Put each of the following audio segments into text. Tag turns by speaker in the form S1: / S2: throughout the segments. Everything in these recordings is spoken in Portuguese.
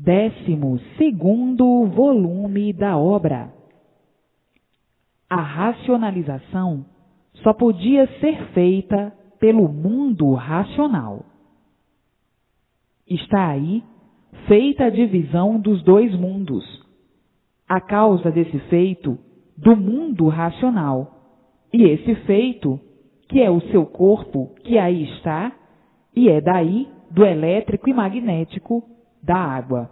S1: 12º volume da obra. A racionalização só podia ser feita pelo mundo racional. Está aí feita a divisão dos dois mundos. A causa desse feito do mundo racional, e esse feito, que é o seu corpo que aí está, e é daí do elétrico e magnético da água.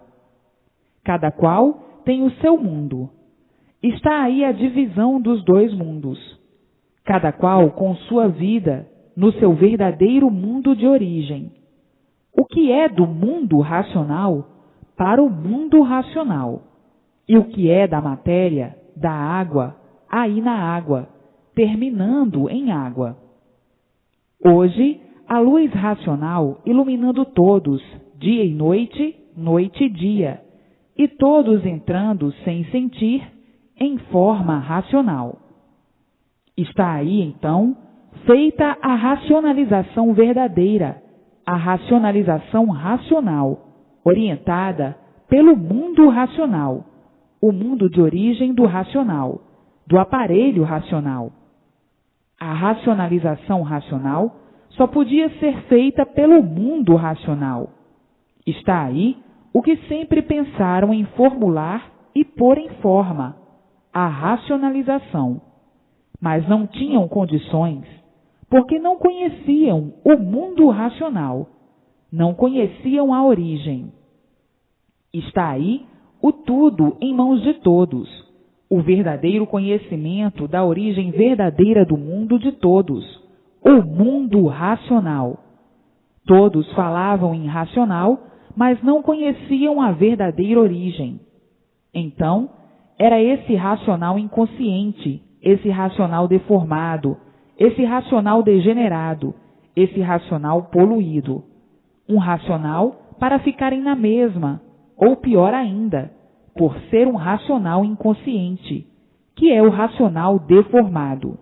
S1: Cada qual tem o seu mundo. Está aí a divisão dos dois mundos. Cada qual com sua vida no seu verdadeiro mundo de origem. O que é do mundo racional para o mundo racional. E o que é da matéria, da água, aí na água, terminando em água. Hoje, a luz racional iluminando todos, dia e noite, noite e dia, e todos entrando sem sentir, em forma racional. Está aí, então, feita a racionalização verdadeira, a racionalização racional, orientada pelo mundo racional, o mundo de origem do racional, do aparelho racional. A racionalização racional só podia ser feita pelo mundo racional. Está aí o que sempre pensaram em formular e pôr em forma, a racionalização. Mas não tinham condições, porque não conheciam o mundo racional, não conheciam a origem. Está aí o tudo em mãos de todos, o verdadeiro conhecimento da origem verdadeira do mundo de todos, o mundo racional. Todos falavam em racional, mas não conheciam a verdadeira origem. Então, era esse racional inconsciente, esse racional deformado, esse racional degenerado, esse racional poluído. Um racional para ficarem na mesma, ou pior ainda, por ser um racional inconsciente, que é o racional deformado.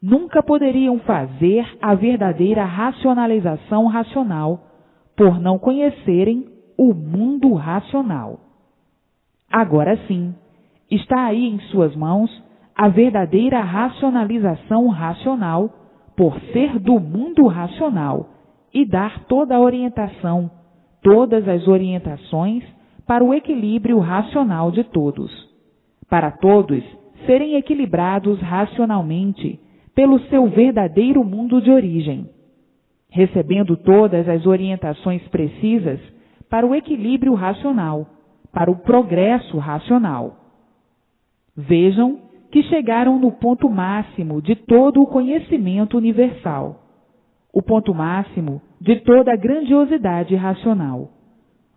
S1: Nunca poderiam fazer a verdadeira racionalização racional, por não conhecerem o mundo racional. Agora sim, está aí em suas mãos a verdadeira racionalização racional, por ser do mundo racional, e dar toda a orientação, todas as orientações para o equilíbrio racional de todos. Para todos serem equilibrados racionalmente pelo seu verdadeiro mundo de origem, recebendo todas as orientações precisas para o equilíbrio racional, para o progresso racional. Vejam que chegaram no ponto máximo de todo o conhecimento universal, o ponto máximo de toda a grandiosidade racional,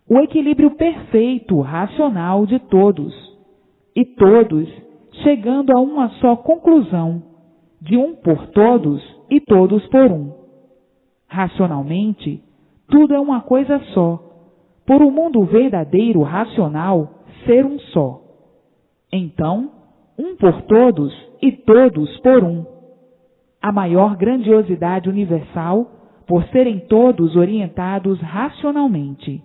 S1: o equilíbrio perfeito racional de todos, e todos chegando a uma só conclusão, de um por todos e todos por um. Racionalmente, tudo é uma coisa só, por o mundo verdadeiro racional ser um só. Então, um por todos e todos por um. A maior grandiosidade universal, por serem todos orientados racionalmente.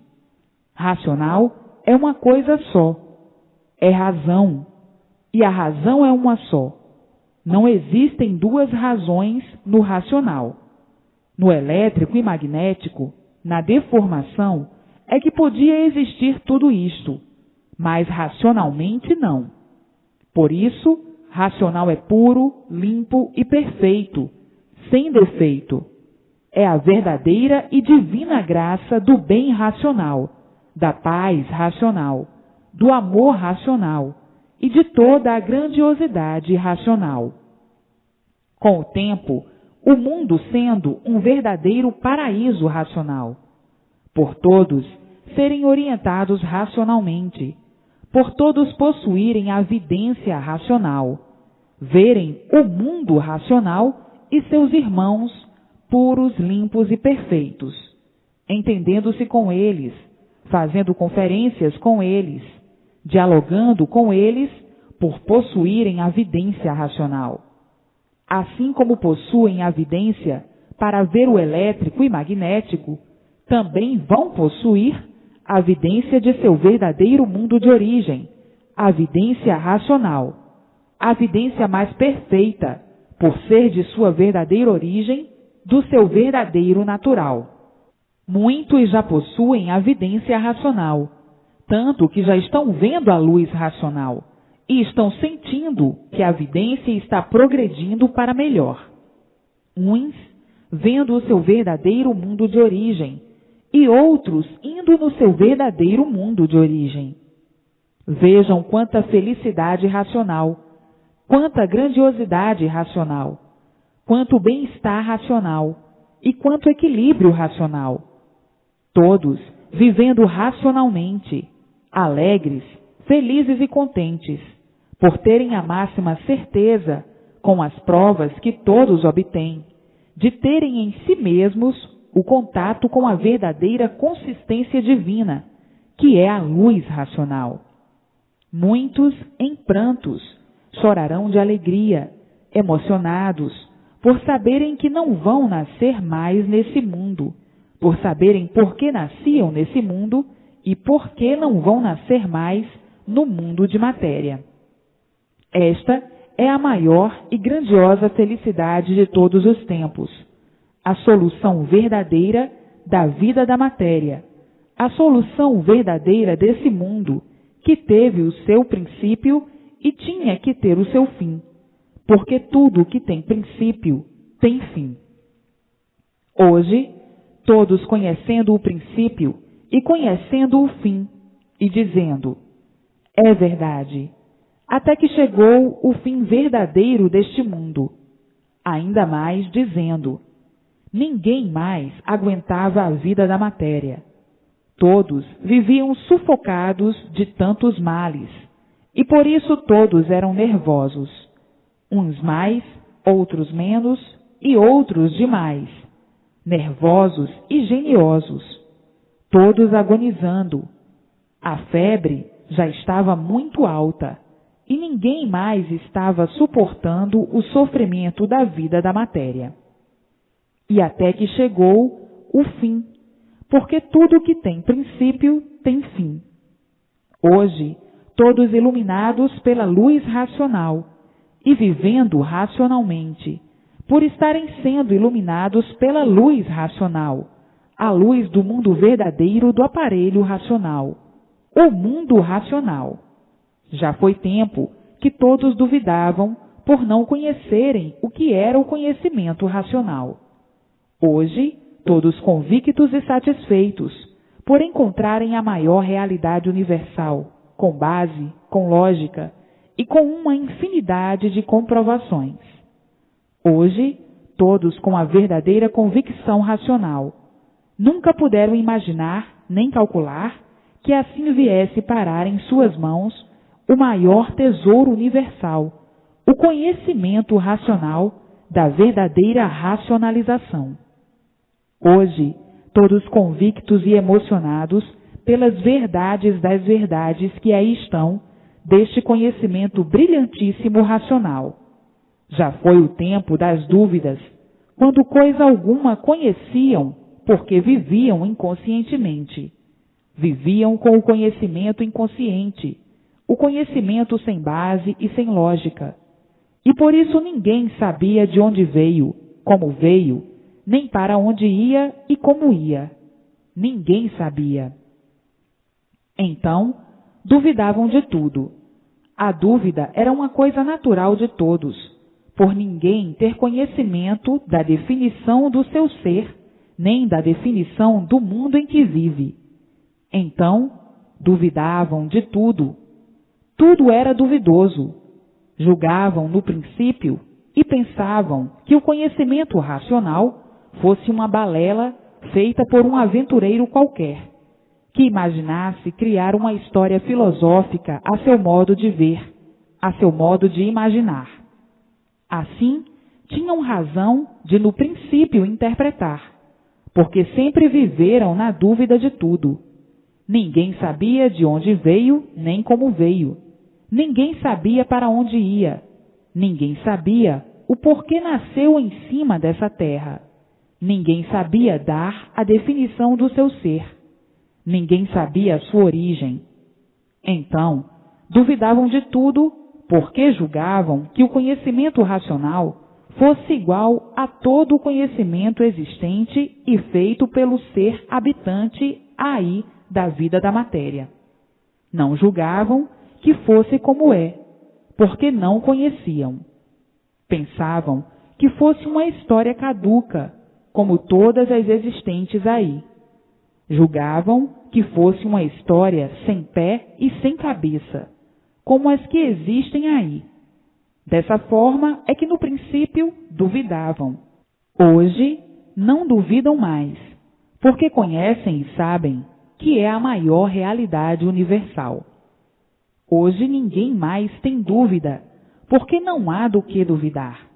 S1: Racional é uma coisa só, é razão, e a razão é uma só. Não existem duas razões no racional. No elétrico e magnético, na deformação, é que podia existir tudo isto, mas racionalmente não. Por isso, racional é puro, limpo e perfeito, sem defeito. É a verdadeira e divina graça do bem racional, da paz racional, do amor racional e de toda a grandiosidade racional. Com o tempo, o mundo sendo um verdadeiro paraíso racional, por todos serem orientados racionalmente, por todos possuírem a vidência racional, verem o mundo racional e seus irmãos puros, limpos e perfeitos, entendendo-se com eles, fazendo conferências com eles, dialogando com eles por possuírem a vidência racional. Assim como possuem a vidência para ver o elétrico e magnético, também vão possuir a vidência de seu verdadeiro mundo de origem, a vidência racional, a vidência mais perfeita, por ser de sua verdadeira origem, do seu verdadeiro natural. Muitos já possuem a vidência racional, tanto que já estão vendo a luz racional e estão sentindo que a vidência está progredindo para melhor. Uns vendo o seu verdadeiro mundo de origem e outros indo no seu verdadeiro mundo de origem. Vejam quanta felicidade racional, quanta grandiosidade racional, quanto bem-estar racional e quanto equilíbrio racional. Todos vivendo racionalmente, alegres, felizes e contentes, por terem a máxima certeza, com as provas que todos obtêm, de terem em si mesmos o contato com a verdadeira consistência divina, que é a luz racional. Muitos, em prantos, chorarão de alegria, emocionados, por saberem que não vão nascer mais nesse mundo, por saberem por que nasciam nesse mundo e por que não vão nascer mais no mundo de matéria. Esta é a maior e grandiosa felicidade de todos os tempos, a solução verdadeira da vida da matéria, a solução verdadeira desse mundo que teve o seu princípio e tinha que ter o seu fim, porque tudo que tem princípio tem fim. Hoje, todos conhecendo o princípio e conhecendo o fim, e dizendo, é verdade, até que chegou o fim verdadeiro deste mundo. Ainda mais dizendo, ninguém mais aguentava a vida da matéria. Todos viviam sufocados de tantos males, e por isso todos eram nervosos, uns mais, outros menos, e outros demais, nervosos e geniosos, todos agonizando. A febre já estava muito alta, e ninguém mais estava suportando o sofrimento da vida da matéria. E até que chegou o fim, porque tudo que tem princípio tem fim. Hoje, todos iluminados pela luz racional e vivendo racionalmente, por estarem sendo iluminados pela luz racional, a luz do mundo verdadeiro do aparelho racional, o mundo racional. Já foi tempo que todos duvidavam por não conhecerem o que era o conhecimento racional. Hoje, todos convictos e satisfeitos por encontrarem a maior realidade universal, com base, com lógica e com uma infinidade de comprovações. Hoje, todos com a verdadeira convicção racional, nunca puderam imaginar nem calcular que assim viesse parar em suas mãos o maior tesouro universal, o conhecimento racional da verdadeira racionalização. Hoje, todos convictos e emocionados pelas verdades das verdades que aí estão, deste conhecimento brilhantíssimo racional. Já foi o tempo das dúvidas, quando coisa alguma conheciam, porque viviam inconscientemente. Viviam com o conhecimento inconsciente, o conhecimento sem base e sem lógica. E por isso ninguém sabia de onde veio, como veio, nem para onde ia e como ia. Ninguém sabia. Então, duvidavam de tudo. A dúvida era uma coisa natural de todos, por ninguém ter conhecimento da definição do seu ser, nem da definição do mundo em que vive. Então, duvidavam de tudo. Tudo era duvidoso. Julgavam no princípio e pensavam que o conhecimento racional fosse uma balela feita por um aventureiro qualquer, que imaginasse criar uma história filosófica a seu modo de ver, a seu modo de imaginar. Assim, tinham razão de no princípio interpretar, porque sempre viveram na dúvida de tudo. Ninguém sabia de onde veio, nem como veio. Ninguém sabia para onde ia. Ninguém sabia o porquê nasceu em cima dessa terra. Ninguém sabia dar a definição do seu ser. Ninguém sabia a sua origem. Então, duvidavam de tudo porque julgavam que o conhecimento racional fosse igual a todo o conhecimento existente e feito pelo ser habitante aí da vida da matéria. Não julgavam que fosse como é, porque não conheciam. Pensavam que fosse uma história caduca, como todas as existentes aí. Julgavam que fosse uma história sem pé e sem cabeça, como as que existem aí. Dessa forma é que no princípio duvidavam. Hoje não duvidam mais, porque conhecem e sabem que é a maior realidade universal. Hoje ninguém mais tem dúvida, porque não há do que duvidar.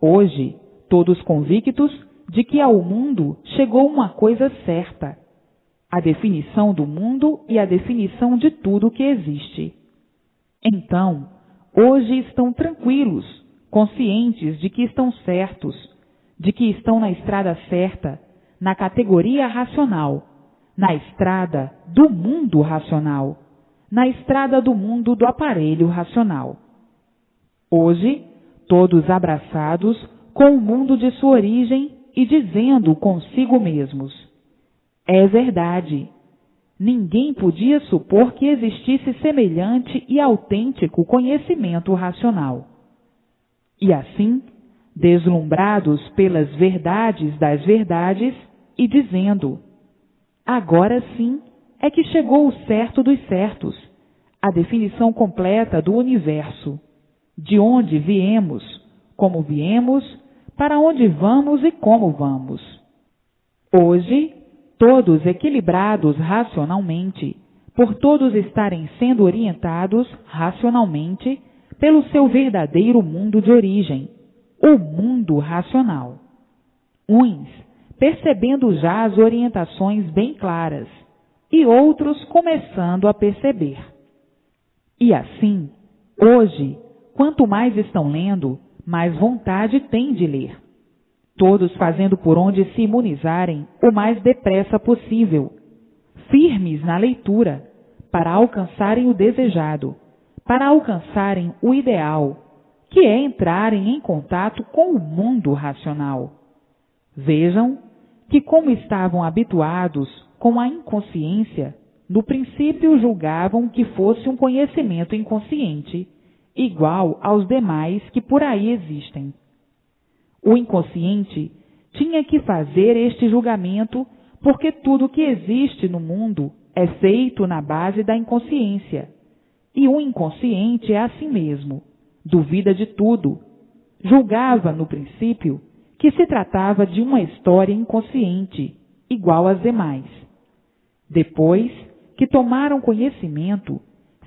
S1: Hoje, todos convictos de que ao mundo chegou uma coisa certa, a definição do mundo e a definição de tudo que existe. Então, hoje estão tranquilos, conscientes de que estão certos, de que estão na estrada certa, na categoria racional, na estrada do mundo racional, na estrada do mundo do aparelho racional. Hoje, todos abraçados com o mundo de sua origem e dizendo consigo mesmos: é verdade. Ninguém podia supor que existisse semelhante e autêntico conhecimento racional. E assim, deslumbrados pelas verdades das verdades e dizendo: agora sim é que chegou o certo dos certos, a definição completa do universo, de onde viemos, como viemos, para onde vamos e como vamos. Hoje, todos equilibrados racionalmente, por todos estarem sendo orientados racionalmente pelo seu verdadeiro mundo de origem, o mundo racional. Uns percebendo já as orientações bem claras, e outros começando a perceber. E assim, hoje, quanto mais estão lendo, mais vontade têm de ler. Todos fazendo por onde se imunizarem o mais depressa possível, firmes na leitura, para alcançarem o desejado, para alcançarem o ideal, que é entrarem em contato com o mundo racional. Vejam que, como estavam habituados com a inconsciência, no princípio julgavam que fosse um conhecimento inconsciente, igual aos demais que por aí existem. O inconsciente tinha que fazer este julgamento porque tudo que existe no mundo é feito na base da inconsciência. E o inconsciente é assim mesmo, duvida de tudo. Julgava, no princípio, que se tratava de uma história inconsciente, igual às demais. Depois que tomaram conhecimento,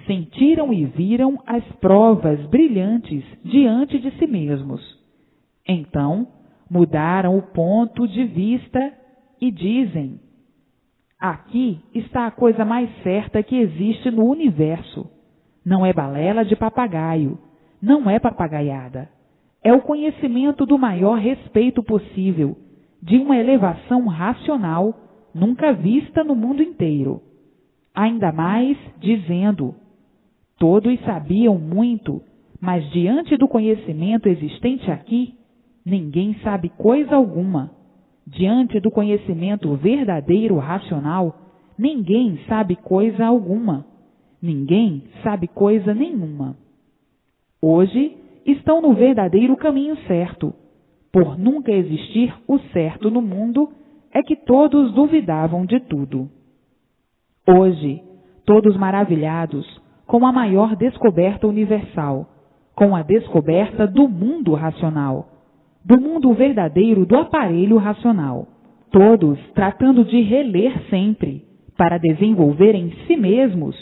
S1: sentiram e viram as provas brilhantes diante de si mesmos. Então, mudaram o ponto de vista e dizem: aqui está a coisa mais certa que existe no universo. Não é balela de papagaio, não é papagaiada. É o conhecimento do maior respeito possível, de uma elevação racional nunca vista no mundo inteiro. Ainda mais dizendo: todos sabiam muito, mas diante do conhecimento existente aqui, ninguém sabe coisa alguma. Diante do conhecimento verdadeiro racional, ninguém sabe coisa alguma. Ninguém sabe coisa nenhuma. Hoje estão no verdadeiro caminho certo. Por nunca existir o certo no mundo, é que todos duvidavam de tudo. Hoje, todos maravilhados com a maior descoberta universal, com a descoberta do mundo racional, do mundo verdadeiro do aparelho racional. Todos tratando de reler sempre, para desenvolver em si mesmos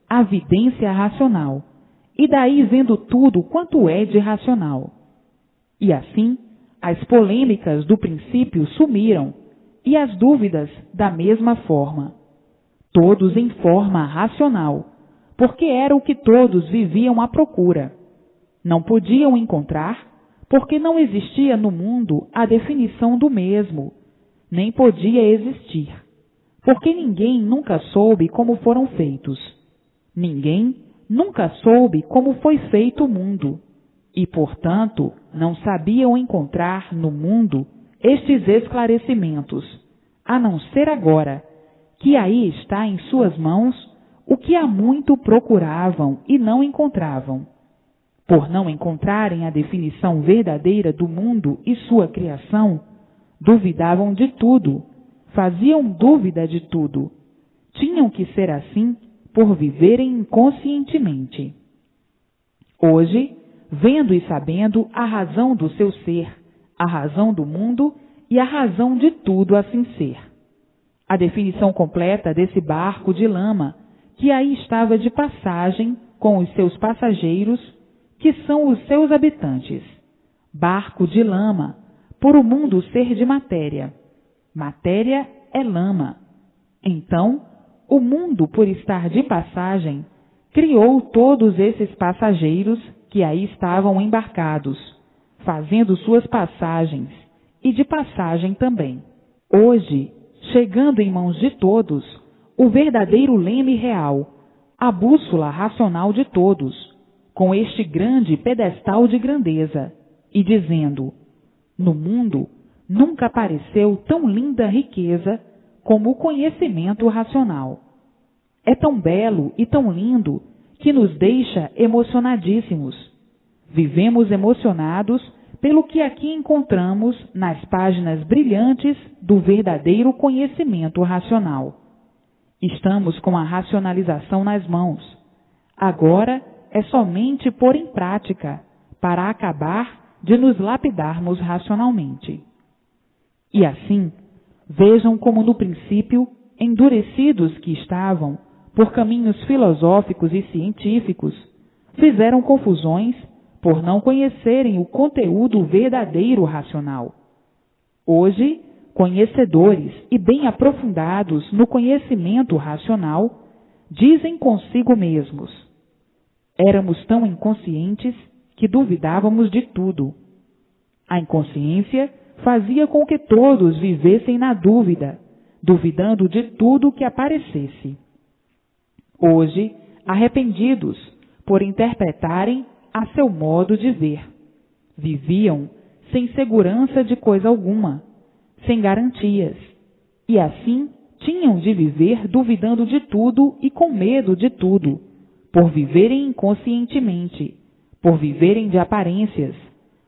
S1: a vidência racional, e daí vendo tudo quanto é de racional. E assim, as polêmicas do princípio sumiram, e as dúvidas da mesma forma. Todos em forma racional, porque era o que todos viviam à procura. Não podiam encontrar, porque não existia no mundo a definição do mesmo, nem podia existir. porque ninguém nunca soube como foram feitos. Ninguém nunca soube como foi feito o mundo, e, portanto, não sabiam encontrar no mundo estes esclarecimentos, a não ser agora, que aí está em suas mãos o que há muito procuravam e não encontravam. Por não encontrarem a definição verdadeira do mundo e sua criação, duvidavam de tudo, faziam dúvida de tudo. Tinham que ser assim por viverem inconscientemente. Hoje, vendo e sabendo a razão do seu ser, a razão do mundo e a razão de tudo assim ser. A definição completa desse barco de lama, que aí estava de passagem com os seus passageiros, que são os seus habitantes. Barco de lama, por o mundo ser de matéria. Matéria é lama. Então, o mundo, por estar de passagem, criou todos esses passageiros que aí estavam embarcados, fazendo suas passagens, e de passagem também. Hoje, chegando em mãos de todos, o verdadeiro leme real, a bússola racional de todos, com este grande pedestal de grandeza, e dizendo: no mundo nunca apareceu tão linda riqueza como o conhecimento racional. É tão belo e tão lindo que nos deixa emocionadíssimos. Vivemos emocionados pelo que aqui encontramos nas páginas brilhantes do verdadeiro conhecimento racional. Estamos com a racionalização nas mãos. Agora é somente pôr em prática para acabar de nos lapidarmos racionalmente. E assim, vejam como no princípio, endurecidos que estavam por caminhos filosóficos e científicos, fizeram confusões por não conhecerem o conteúdo verdadeiro racional. Hoje, conhecedores e bem aprofundados no conhecimento racional, dizem consigo mesmos: éramos tão inconscientes que duvidávamos de tudo. A inconsciência fazia com que todos vivessem na dúvida, duvidando de tudo que aparecesse. Hoje, arrependidos por interpretarem a seu modo de ver, viviam sem segurança de coisa alguma, sem garantias, e assim tinham de viver duvidando de tudo e com medo de tudo, por viverem inconscientemente, por viverem de aparências,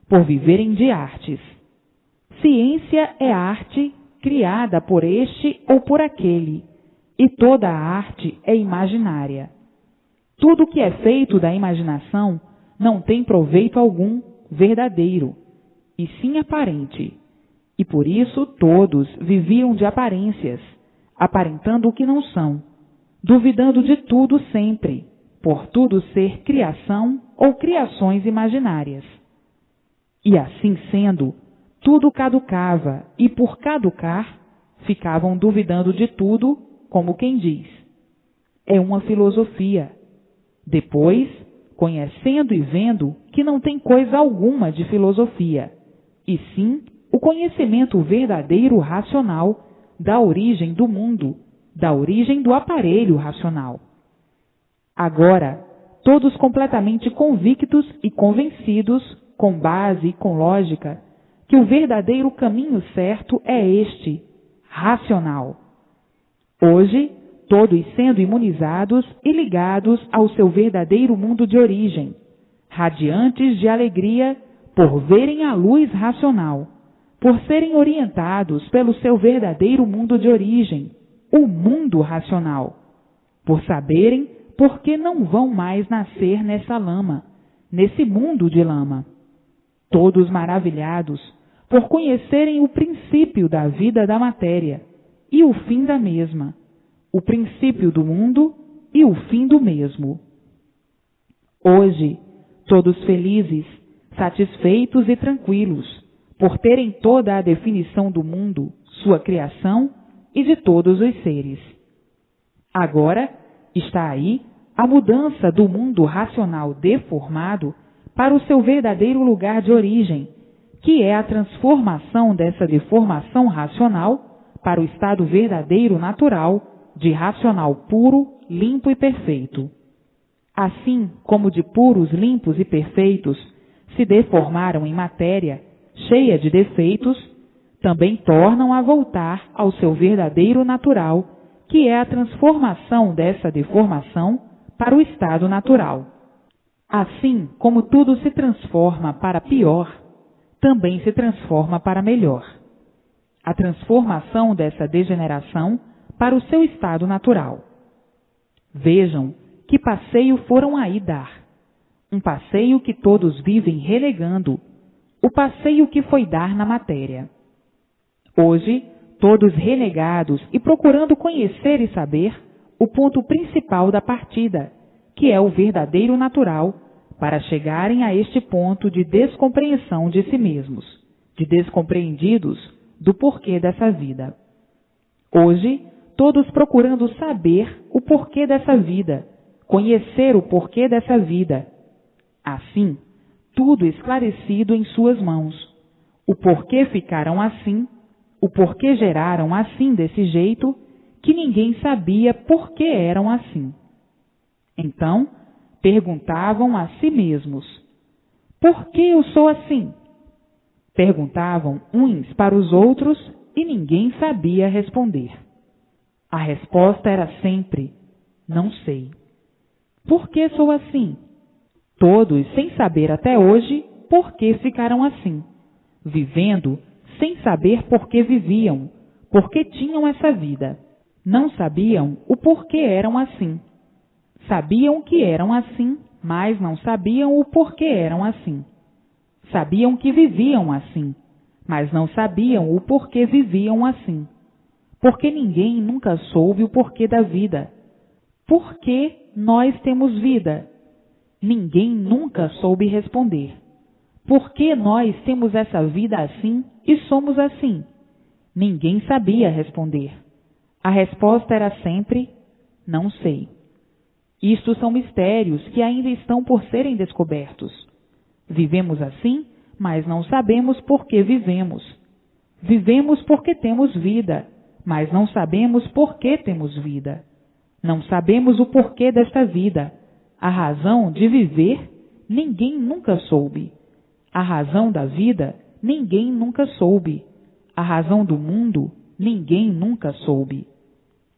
S1: por viverem de artes. Ciência é arte criada por este ou por aquele, e toda a arte é imaginária. Tudo que é feito da imaginação não tem proveito algum verdadeiro, e sim aparente. E por isso todos viviam de aparências, aparentando o que não são, duvidando de tudo sempre, por tudo ser criação ou criações imaginárias. E assim sendo, tudo caducava, e por caducar, ficavam duvidando de tudo, como quem diz: é uma filosofia. Depois, conhecendo e vendo que não tem coisa alguma de filosofia, e sim o conhecimento verdadeiro racional da origem do mundo, da origem do aparelho racional. Agora, todos completamente convictos e convencidos, com base e com lógica, que o verdadeiro caminho certo é este, racional. Hoje, todos sendo imunizados e ligados ao seu verdadeiro mundo de origem, radiantes de alegria por verem a luz racional, por serem orientados pelo seu verdadeiro mundo de origem, o mundo racional, por saberem por que não vão mais nascer nessa lama, nesse mundo de lama. Todos maravilhados por conhecerem o princípio da vida da matéria e o fim da mesma, o princípio do mundo e o fim do mesmo. Hoje, todos felizes, satisfeitos e tranquilos, por terem toda a definição do mundo, sua criação e de todos os seres. Agora está aí a mudança do mundo racional deformado para o seu verdadeiro lugar de origem, que é a transformação dessa deformação racional para o estado verdadeiro natural, de racional puro, limpo e perfeito. Assim como de puros, limpos e perfeitos se deformaram em matéria cheia de defeitos, também tornam a voltar ao seu verdadeiro natural, que é a transformação dessa deformação para o estado natural. Assim como tudo se transforma para pior, também se transforma para melhor. A transformação dessa degeneração para o seu estado natural. Vejam que passeio foram aí dar. Um passeio que todos vivem relegando, o passeio que foi dar na matéria. Hoje, todos relegados e procurando conhecer e saber o ponto principal da partida, que é o verdadeiro natural, para chegarem a este ponto de descompreensão de si mesmos, de descompreendidos do porquê dessa vida. Hoje, todos procurando saber o porquê dessa vida, conhecer o porquê dessa vida. Assim, tudo esclarecido em suas mãos. O porquê ficaram assim, o porquê geraram assim desse jeito, que ninguém sabia por que eram assim. Então, perguntavam a si mesmos: por que eu sou assim? Perguntavam uns para os outros e ninguém sabia responder. A resposta era sempre: não sei. Por que sou assim? Todos sem saber até hoje por que ficaram assim, vivendo sem saber por que viviam, por que tinham essa vida. Não sabiam o porquê eram assim. Sabiam que eram assim, mas não sabiam o porquê eram assim. Sabiam que viviam assim, mas não sabiam o porquê viviam assim. Porque ninguém nunca soube o porquê da vida. Por que nós temos vida? Ninguém nunca soube responder. Por que nós temos essa vida assim e somos assim? Ninguém sabia responder. A resposta era sempre: não sei. Isto são mistérios que ainda estão por serem descobertos. Vivemos assim, mas não sabemos por que vivemos. Vivemos porque temos vida, mas não sabemos por que temos vida. Não sabemos o porquê desta vida. A razão de viver, ninguém nunca soube. A razão da vida, ninguém nunca soube. A razão do mundo, ninguém nunca soube.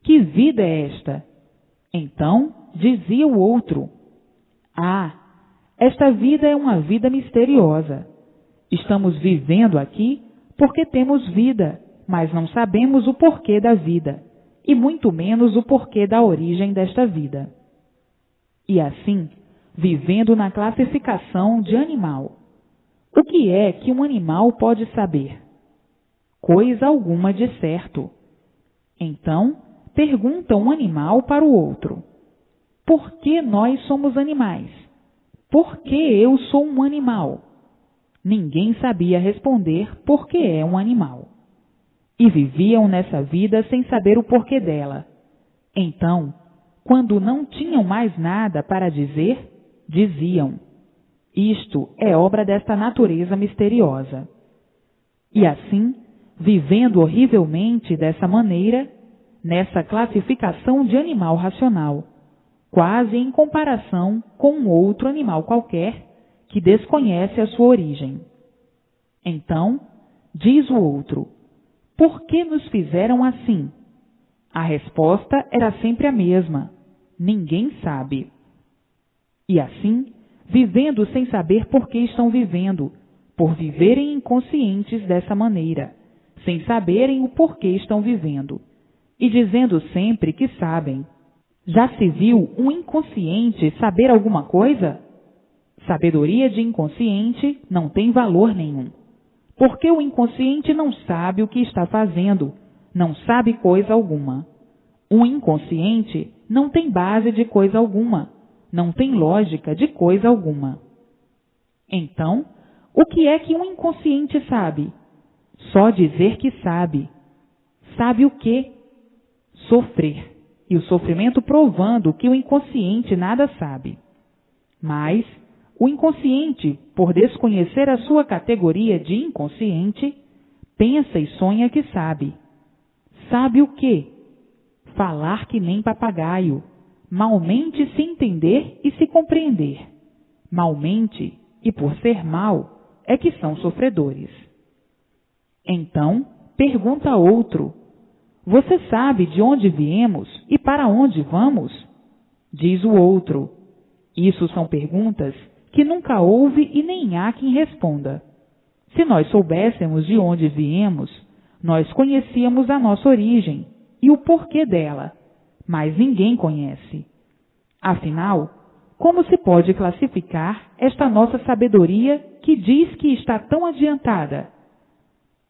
S1: Que vida é esta? Então, dizia o outro: ah, esta vida é uma vida misteriosa. Estamos vivendo aqui porque temos vida, mas não sabemos o porquê da vida, e muito menos o porquê da origem desta vida. E assim, vivendo na classificação de animal. O que é que um animal pode saber? Coisa alguma de certo. Então, pergunta um animal para o outro: por que nós somos animais? Por que eu sou um animal? Ninguém sabia responder por que é um animal. E viviam nessa vida sem saber o porquê dela. Então, quando não tinham mais nada para dizer, diziam: isto é obra desta natureza misteriosa. E assim, vivendo horrivelmente dessa maneira, nessa classificação de animal racional, quase em comparação com um outro animal qualquer que desconhece a sua origem. Então, diz o outro: por que nos fizeram assim? A resposta era sempre a mesma: ninguém sabe. E assim, vivendo sem saber por que estão vivendo, por viverem inconscientes dessa maneira, sem saberem o porquê estão vivendo, e dizendo sempre que sabem. Já se viu um inconsciente saber alguma coisa? Sabedoria de inconsciente não tem valor nenhum, porque o inconsciente não sabe o que está fazendo, não sabe coisa alguma. Um inconsciente não tem base de coisa alguma, não tem lógica de coisa alguma. Então, o que é que um inconsciente sabe? Só dizer que sabe. Sabe o quê? Sofrer. E o sofrimento provando que o inconsciente nada sabe. Mas o inconsciente, por desconhecer a sua categoria de inconsciente, pensa e sonha que sabe. Sabe o quê? Falar que nem papagaio, malmente se entender e se compreender. Malmente, e por ser mal, é que são sofredores. Então, pergunta outro: você sabe de onde viemos e para onde vamos? Diz o outro: isso são perguntas que nunca houve e nem há quem responda. Se nós soubéssemos de onde viemos, nós conhecíamos a nossa origem e o porquê dela, mas ninguém conhece. Afinal, como se pode classificar esta nossa sabedoria que diz que está tão adiantada?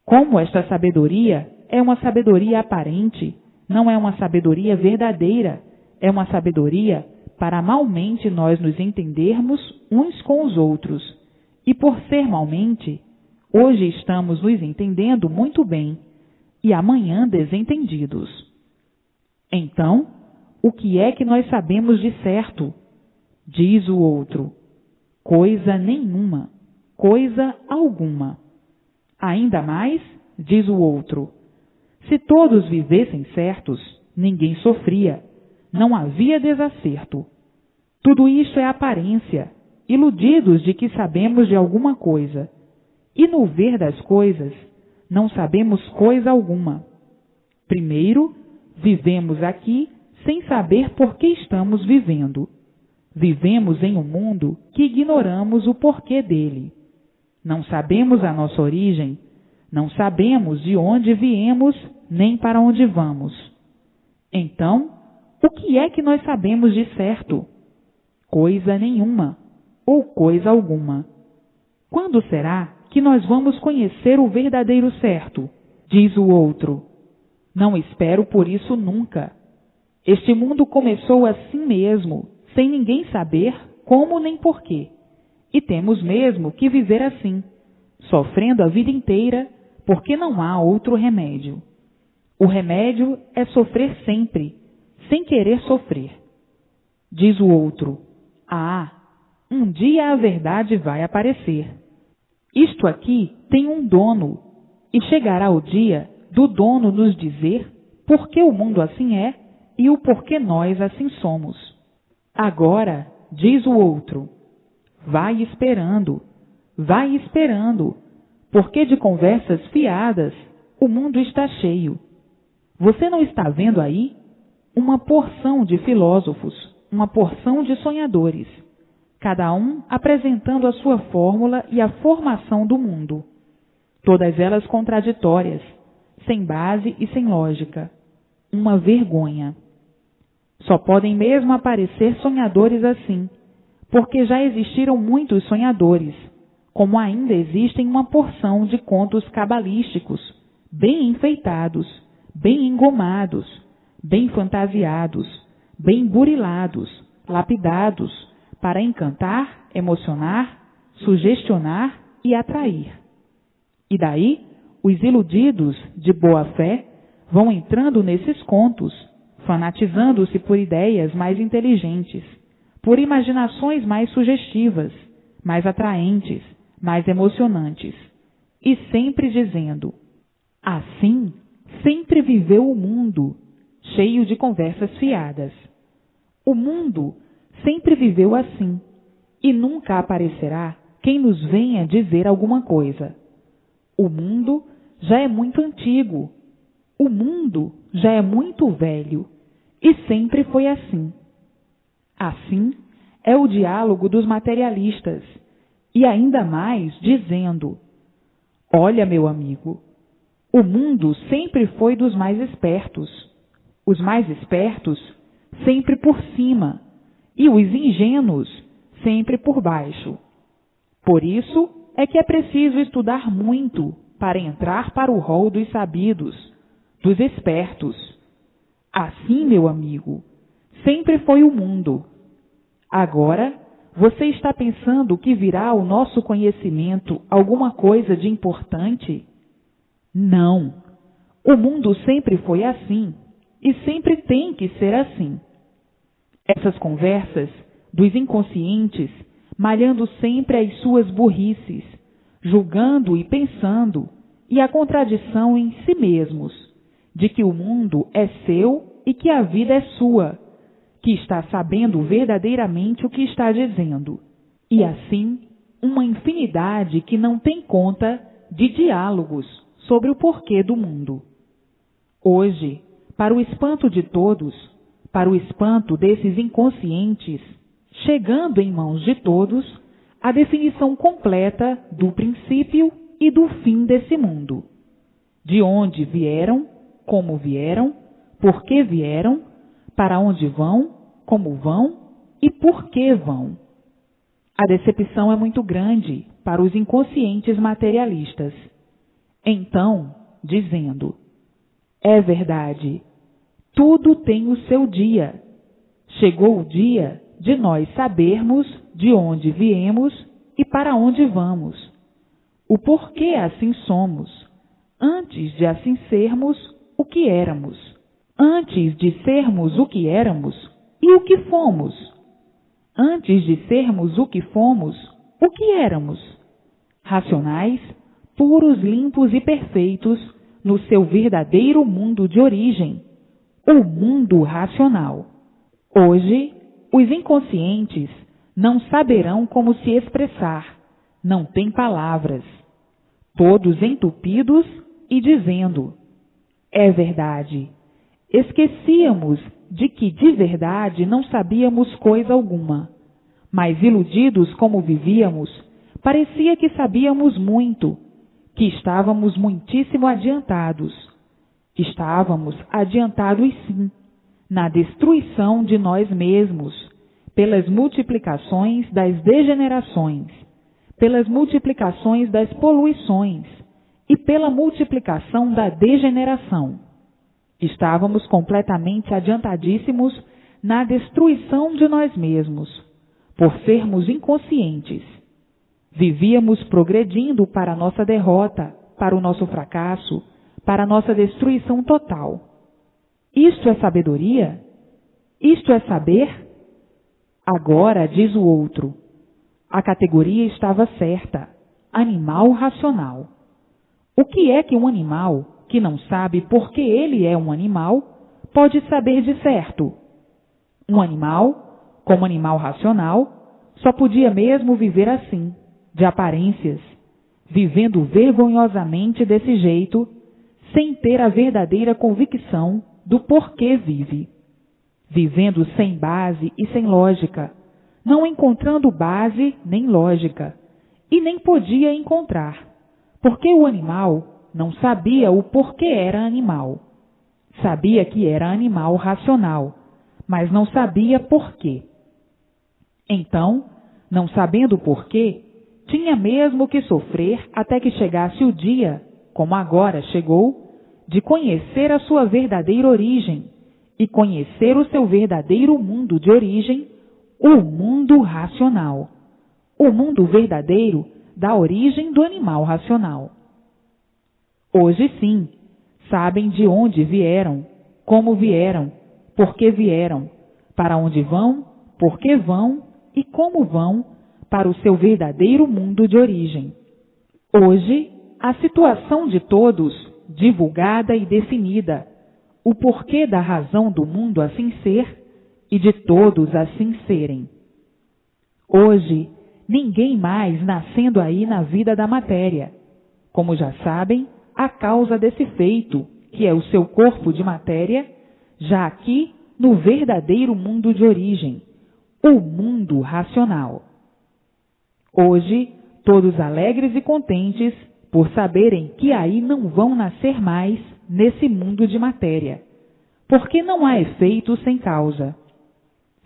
S1: Como esta sabedoria é uma sabedoria aparente, não é uma sabedoria verdadeira, é uma sabedoria para malmente nós nos entendermos uns com os outros. E por ser malmente, hoje estamos nos entendendo muito bem e amanhã desentendidos. Então, o que é que nós sabemos de certo? Diz o outro: coisa nenhuma, coisa alguma. Ainda mais, diz o outro: se todos vivessem certos, ninguém sofria, não havia desacerto. Tudo isto é aparência, iludidos de que sabemos de alguma coisa. E no ver das coisas, não sabemos coisa alguma. Primeiro, vivemos aqui sem saber por que estamos vivendo. Vivemos em um mundo que ignoramos o porquê dele. Não sabemos a nossa origem, não sabemos de onde viemos nem para onde vamos. Então, o que é que nós sabemos de certo? Coisa nenhuma, ou coisa alguma. Quando será que nós vamos conhecer o verdadeiro certo? Diz o outro: não espero por isso nunca. Este mundo começou assim mesmo, sem ninguém saber como nem porquê. E temos mesmo que viver assim, sofrendo a vida inteira, porque não há outro remédio. O remédio é sofrer sempre, sem querer sofrer. Diz o outro: um dia a verdade vai aparecer. Isto aqui tem um dono, e chegará o dia do dono nos dizer por que o mundo assim é e o porquê nós assim somos. Agora, diz o outro, vai esperando, porque de conversas fiadas o mundo está cheio. Você não está vendo aí? Uma porção de filósofos, uma porção de sonhadores, cada um apresentando a sua fórmula e a formação do mundo. Todas elas contraditórias, sem base e sem lógica. Uma vergonha. Só podem mesmo aparecer sonhadores assim, porque já existiram muitos sonhadores, como ainda existem uma porção de contos cabalísticos, bem enfeitados, bem engomados, bem fantasiados, bem burilados, lapidados, para encantar, emocionar, sugestionar e atrair. E daí, os iludidos de boa fé vão entrando nesses contos, fanatizando-se por ideias mais inteligentes, por imaginações mais sugestivas, mais atraentes, mais emocionantes, e sempre dizendo: assim sempre viveu o mundo, cheio de conversas fiadas. O mundo sempre viveu assim, e nunca aparecerá quem nos venha dizer alguma coisa. O mundo já é muito antigo, o mundo já é muito velho, e sempre foi assim. Assim é o diálogo dos materialistas, e ainda mais dizendo: olha, meu amigo, o mundo sempre foi dos mais espertos. Os mais espertos sempre por cima, e os ingênuos sempre por baixo. Por isso é que é preciso estudar muito para entrar para o rol dos sabidos, dos espertos. Assim, meu amigo, sempre foi o mundo. Agora, você está pensando que virá ao nosso conhecimento alguma coisa de importante? Não. O mundo sempre foi assim, e sempre tem que ser assim. Essas conversas dos inconscientes, malhando sempre as suas burrices, julgando e pensando, e a contradição em si mesmos, de que o mundo é seu e que a vida é sua, que está sabendo verdadeiramente o que está dizendo. E assim, uma infinidade que não tem conta de diálogos sobre o porquê do mundo. Hoje, para o espanto de todos, para o espanto desses inconscientes, chegando em mãos de todos, a definição completa do princípio e do fim desse mundo. De onde vieram, como vieram, por que vieram, para onde vão, como vão e por que vão. A decepção é muito grande para os inconscientes materialistas. Então, dizendo: é verdade, tudo tem o seu dia. Chegou o dia de nós sabermos de onde viemos e para onde vamos. O porquê assim somos, antes de assim sermos o que éramos. Antes de sermos o que éramos e o que fomos. Antes de sermos o que fomos, o que éramos. Racionais, puros, limpos e perfeitos no seu verdadeiro mundo de origem, o mundo racional. Hoje, os inconscientes não saberão como se expressar, não têm palavras, todos entupidos e dizendo: é verdade. Esquecíamos de que de verdade não sabíamos coisa alguma, mas iludidos como vivíamos, parecia que sabíamos muito, que estávamos muitíssimo adiantados. Estávamos adiantados sim, na destruição de nós mesmos, pelas multiplicações das degenerações, pelas multiplicações das poluições e pela multiplicação da degeneração. Estávamos completamente adiantadíssimos na destruição de nós mesmos, por sermos inconscientes. Vivíamos progredindo para a nossa derrota, para o nosso fracasso, para a nossa destruição total. Isto é sabedoria? Isto é saber? Agora, diz o outro, a categoria estava certa, animal racional. O que é que um animal, que não sabe por que ele é um animal, pode saber de certo? Um animal, como animal racional, só podia mesmo viver assim, de aparências, vivendo vergonhosamente desse jeito, sem ter a verdadeira convicção do porquê vive. Vivendo sem base e sem lógica, não encontrando base nem lógica, e nem podia encontrar, porque o animal não sabia o porquê era animal. Sabia que era animal racional, mas não sabia porquê. Então, não sabendo porquê, tinha mesmo que sofrer até que chegasse o dia, como agora chegou, de conhecer a sua verdadeira origem e conhecer o seu verdadeiro mundo de origem, o mundo racional. O mundo verdadeiro da origem do animal racional. Hoje sim, sabem de onde vieram, como vieram, por que vieram, para onde vão, por que vão e como vão para o seu verdadeiro mundo de origem. Hoje, a situação de todos, divulgada e definida, o porquê da razão do mundo assim ser e de todos assim serem. Hoje, ninguém mais nascendo aí na vida da matéria. Como já sabem, a causa desse feito, que é o seu corpo de matéria, já aqui no verdadeiro mundo de origem, o mundo racional. Hoje, todos alegres e contentes por saberem que aí não vão nascer mais nesse mundo de matéria, porque não há efeito sem causa.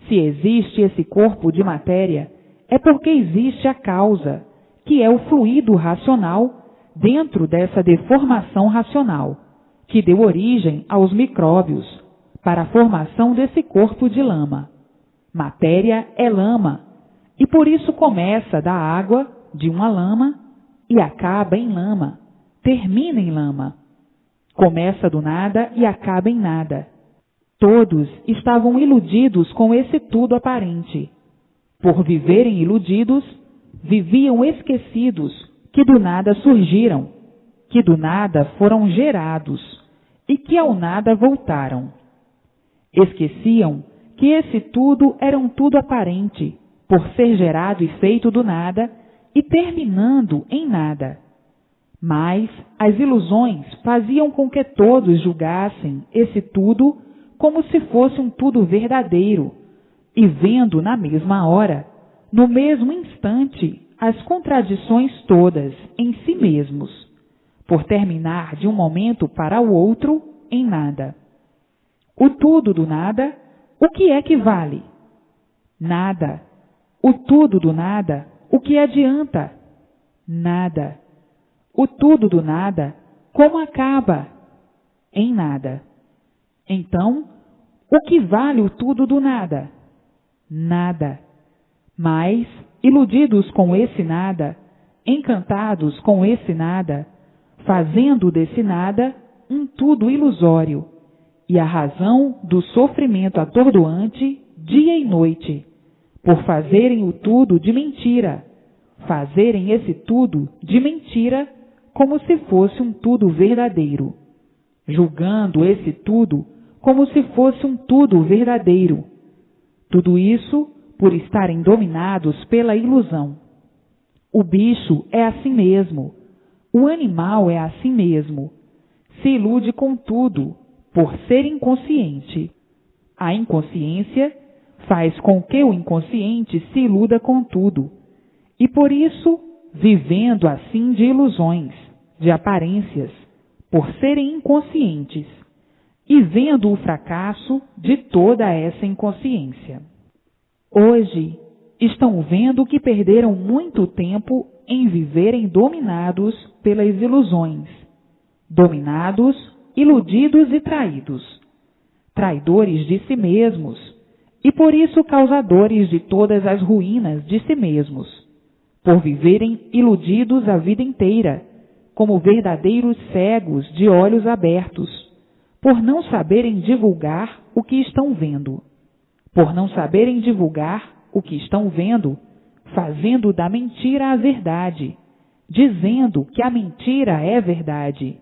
S1: Se existe esse corpo de matéria, é porque existe a causa, que é o fluido racional dentro dessa deformação racional, que deu origem aos micróbios, para a formação desse corpo de lama. Matéria é lama, e por isso começa da água, de uma lama, e acaba em lama, termina em lama. Começa do nada e acaba em nada. Todos estavam iludidos com esse tudo aparente. Por viverem iludidos, viviam esquecidos que do nada surgiram, que do nada foram gerados, e que ao nada voltaram. Esqueciam que esse tudo era um tudo aparente, por ser gerado e feito do nada e terminando em nada. Mas as ilusões faziam com que todos julgassem esse tudo como se fosse um tudo verdadeiro, e vendo na mesma hora, no mesmo instante, as contradições todas em si mesmos, por terminar de um momento para o outro em nada. O tudo do nada, o que é que vale? Nada. O tudo do nada, o que adianta? Nada. O tudo do nada, como acaba? Em nada. Então, o que vale o tudo do nada? Nada. Mas, iludidos com esse nada, encantados com esse nada, fazendo desse nada um tudo ilusório, e a razão do sofrimento atordoante dia e noite, por fazerem o tudo de mentira, fazerem esse tudo de mentira como se fosse um tudo verdadeiro, julgando esse tudo como se fosse um tudo verdadeiro. Tudo isso por estarem dominados pela ilusão. O bicho é assim mesmo, o animal é assim mesmo, se ilude com tudo, por ser inconsciente. A inconsciência faz com que o inconsciente se iluda com tudo, e por isso, vivendo assim de ilusões, de aparências, por serem inconscientes, e vendo o fracasso de toda essa inconsciência. Hoje, estão vendo que perderam muito tempo em viverem dominados pelas ilusões, dominados, iludidos e traídos, traidores de si mesmos, e por isso causadores de todas as ruínas de si mesmos, por viverem iludidos a vida inteira, como verdadeiros cegos de olhos abertos, por não saberem divulgar o que estão vendo, por não saberem divulgar o que estão vendo, fazendo da mentira a verdade, dizendo que a mentira é verdade,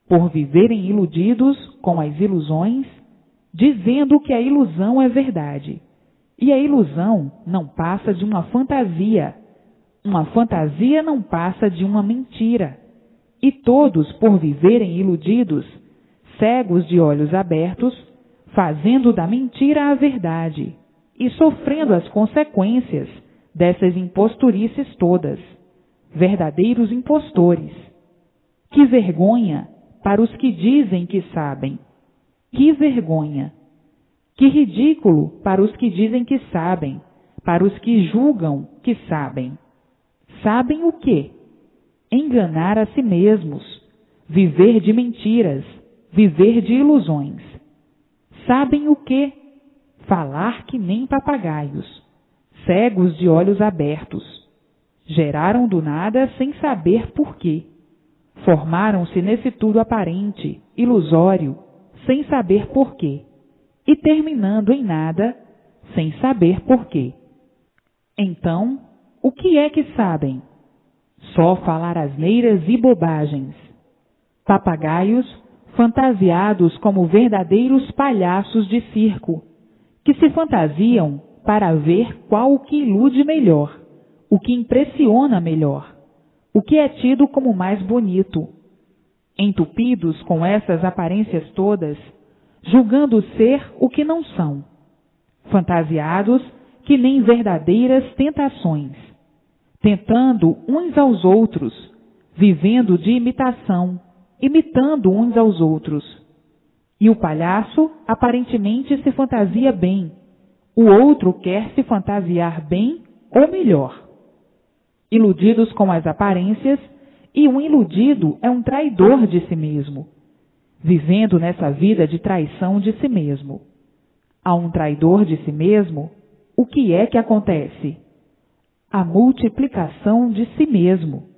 S1: por viverem iludidos com as ilusões, dizendo que a ilusão é verdade, e a ilusão não passa de uma fantasia não passa de uma mentira, e todos, por viverem iludidos, cegos de olhos abertos, fazendo da mentira a verdade, e sofrendo as consequências dessas imposturices todas, verdadeiros impostores. Que vergonha para os que dizem que sabem! Que vergonha! Que ridículo para os que dizem que sabem, para os que julgam que sabem! Sabem o quê? Enganar a si mesmos, viver de mentiras, viver de ilusões. Sabem o quê? Falar que nem papagaios, cegos de olhos abertos. Geraram do nada sem saber por quê. Formaram-se nesse tudo aparente, ilusório, sem saber por quê. E terminando em nada, sem saber por quê. Então, o que é que sabem? Só falar asneiras e bobagens. Papagaios fantasiados como verdadeiros palhaços de circo, que se fantasiam para ver qual o que ilude melhor, o que impressiona melhor, o que é tido como mais bonito. Entupidos com essas aparências todas, julgando ser o que não são. Fantasiados que nem verdadeiras tentações, tentando uns aos outros, vivendo de imitação, imitando uns aos outros. E o palhaço aparentemente se fantasia bem, o outro quer se fantasiar bem ou melhor. Iludidos com as aparências, e um iludido é um traidor de si mesmo, vivendo nessa vida de traição de si mesmo. A um traidor de si mesmo, o que é que acontece? A multiplicação de si mesmo.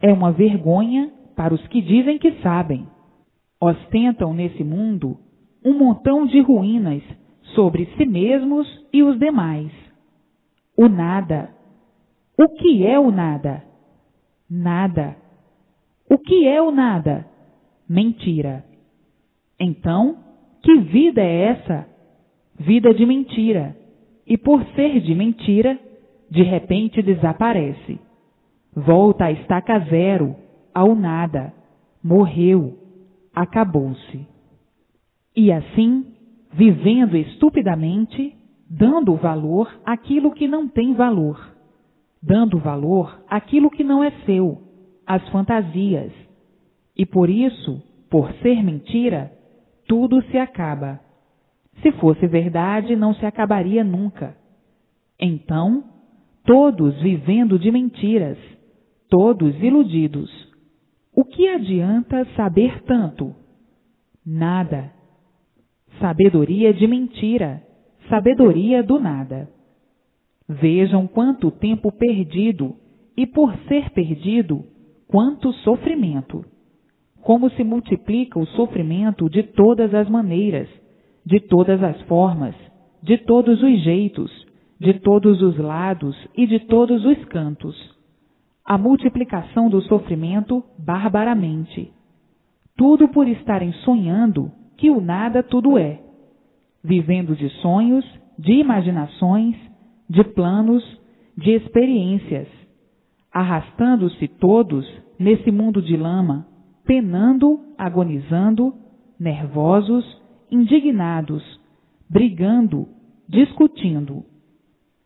S1: É uma vergonha para os que dizem que sabem. Ostentam nesse mundo um montão de ruínas sobre si mesmos e os demais. O nada. O que é o nada? Nada. O que é o nada? Mentira. Então, que vida é essa? Vida de mentira. E por ser de mentira, de repente desaparece. Volta à estaca zero, ao nada. Morreu. Acabou-se. E assim, vivendo estupidamente, dando valor àquilo que não tem valor, dando valor àquilo que não é seu, às fantasias. E por isso, por ser mentira, tudo se acaba. Se fosse verdade, não se acabaria nunca. Então, todos vivendo de mentiras, todos iludidos. O que adianta saber tanto? Nada. Sabedoria de mentira, sabedoria do nada. Vejam quanto tempo perdido, e por ser perdido, quanto sofrimento. Como se multiplica o sofrimento de todas as maneiras, de todas as formas, de todos os jeitos, de todos os lados e de todos os cantos. A multiplicação do sofrimento barbaramente. Tudo por estarem sonhando que o nada tudo é. Vivendo de sonhos, de imaginações, de planos, de experiências. Arrastando-se todos nesse mundo de lama, penando, agonizando, nervosos, indignados, brigando, discutindo.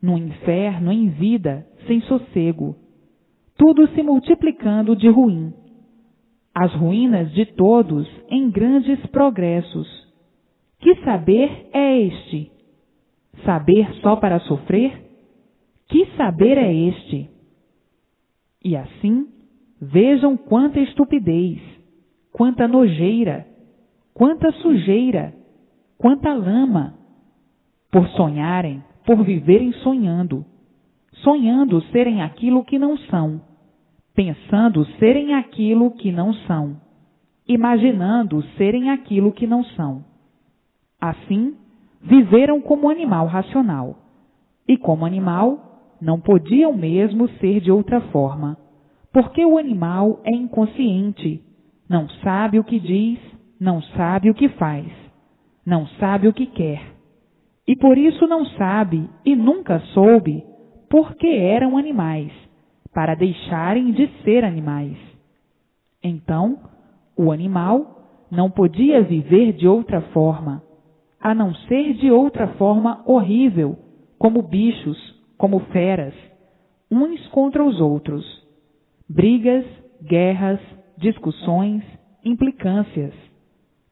S1: No inferno, em vida, sem sossego. Tudo se multiplicando de ruim. As ruínas de todos em grandes progressos. Que saber é este? Saber só para sofrer? Que saber é este? E assim, vejam quanta estupidez, quanta nojeira, quanta sujeira, quanta lama, por sonharem, por viverem sonhando, sonhando serem aquilo que não são, pensando serem aquilo que não são, imaginando serem aquilo que não são. Assim, viveram como animal racional, e como animal não podiam mesmo ser de outra forma, porque o animal é inconsciente, não sabe o que diz, não sabe o que faz, não sabe o que quer, e por isso não sabe e nunca soube porque eram animais, para deixarem de ser animais. Então, o animal não podia viver de outra forma, a não ser de outra forma horrível, como bichos, como feras, uns contra os outros. Brigas, guerras, discussões, implicâncias.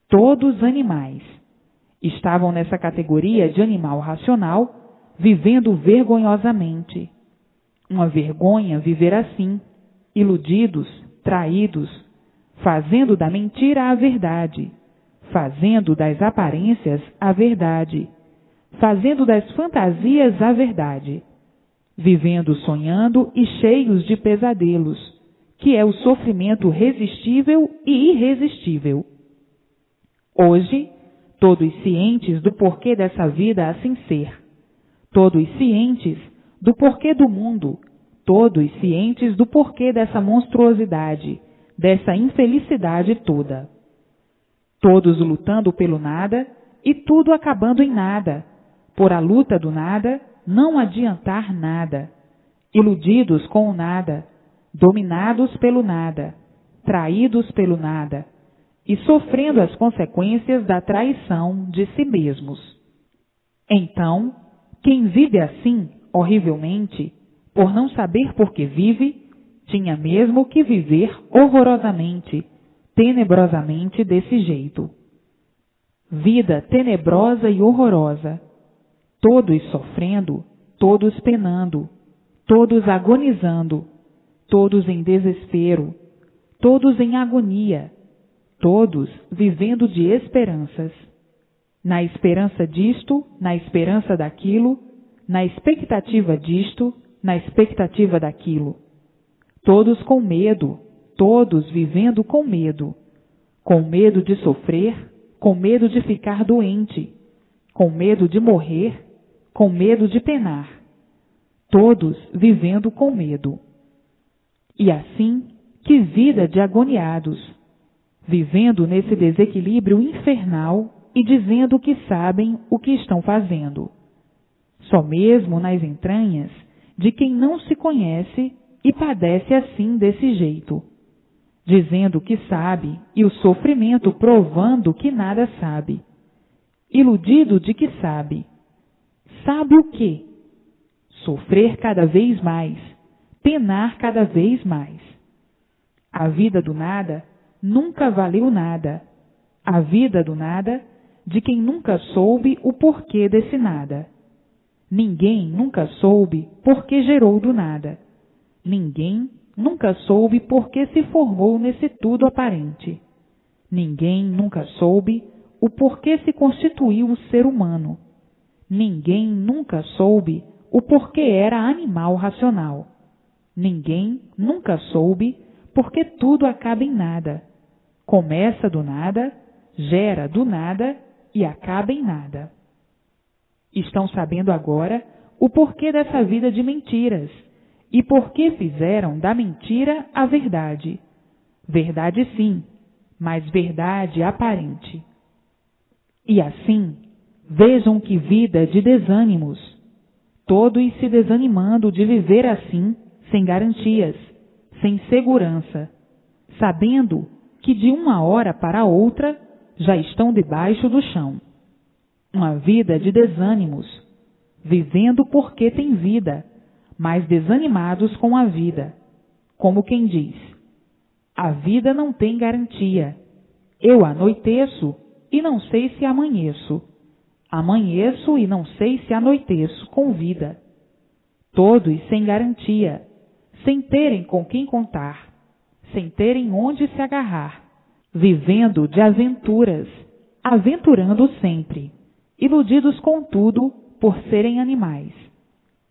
S1: Todos animais. Estavam nessa categoria de animal racional, vivendo vergonhosamente. Uma vergonha viver assim, iludidos, traídos, fazendo da mentira a verdade, fazendo das aparências a verdade, fazendo das fantasias a verdade, vivendo sonhando e cheios de pesadelos, que é o sofrimento resistível e irresistível. Hoje, todos cientes do porquê dessa vida assim ser, todos cientes do porquê do mundo, todos cientes do porquê dessa monstruosidade, dessa infelicidade toda. Todos lutando pelo nada e tudo acabando em nada, por a luta do nada não adiantar nada, iludidos com o nada, dominados pelo nada, traídos pelo nada, e sofrendo as consequências da traição de si mesmos. Então, quem vive assim, horrivelmente, por não saber por que vive, tinha mesmo que viver horrorosamente, tenebrosamente desse jeito. Vida tenebrosa e horrorosa, todos sofrendo, todos penando, todos agonizando, todos em desespero, todos em agonia, todos vivendo de esperanças. Na esperança disto, na esperança daquilo, na expectativa disto, na expectativa daquilo. Todos com medo, todos vivendo com medo de sofrer, com medo de ficar doente, com medo de morrer, com medo de penar. Todos vivendo com medo. E assim, que vida de agoniados! vivendo nesse desequilíbrio infernal e dizendo que sabem o que estão fazendo. Só mesmo nas entranhas de quem não se conhece e padece assim desse jeito, dizendo que sabe e o sofrimento provando que nada sabe, iludido de que sabe. Sabe o quê? Sofrer cada vez mais, penar cada vez mais. A vida do nada nunca valeu nada. A vida do nada de quem nunca soube o porquê desse nada. Ninguém nunca soube por que gerou do nada. Ninguém nunca soube por que se formou nesse tudo aparente. Ninguém nunca soube o porquê se constituiu o ser humano. Ninguém nunca soube o porquê era animal racional. Ninguém nunca soube porque tudo acaba em nada. Começa do nada, gera do nada e acaba em nada. Estão sabendo agora o porquê dessa vida de mentiras e por que fizeram da mentira a verdade. Verdade sim, mas verdade aparente. E assim, vejam que vida de desânimos, todos se desanimando de viver assim, sem garantias, sem segurança, sabendo que de uma hora para outra já estão debaixo do chão. Uma vida de desânimos, vivendo porque tem vida, mas desanimados com a vida, como quem diz: a vida não tem garantia. Eu anoiteço e não sei se amanheço. Amanheço e não sei se anoiteço com vida. Todos sem garantia, sem terem com quem contar, sem terem onde se agarrar, vivendo de aventuras, aventurando sempre, iludidos com tudo por serem animais,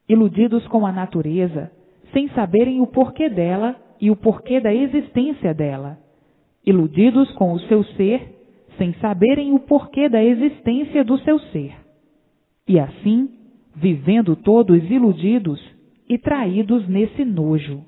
S1: iludidos com a natureza, sem saberem o porquê dela e o porquê da existência dela, iludidos com o seu ser, sem saberem o porquê da existência do seu ser. E assim, vivendo todos iludidos e traídos nesse nojo.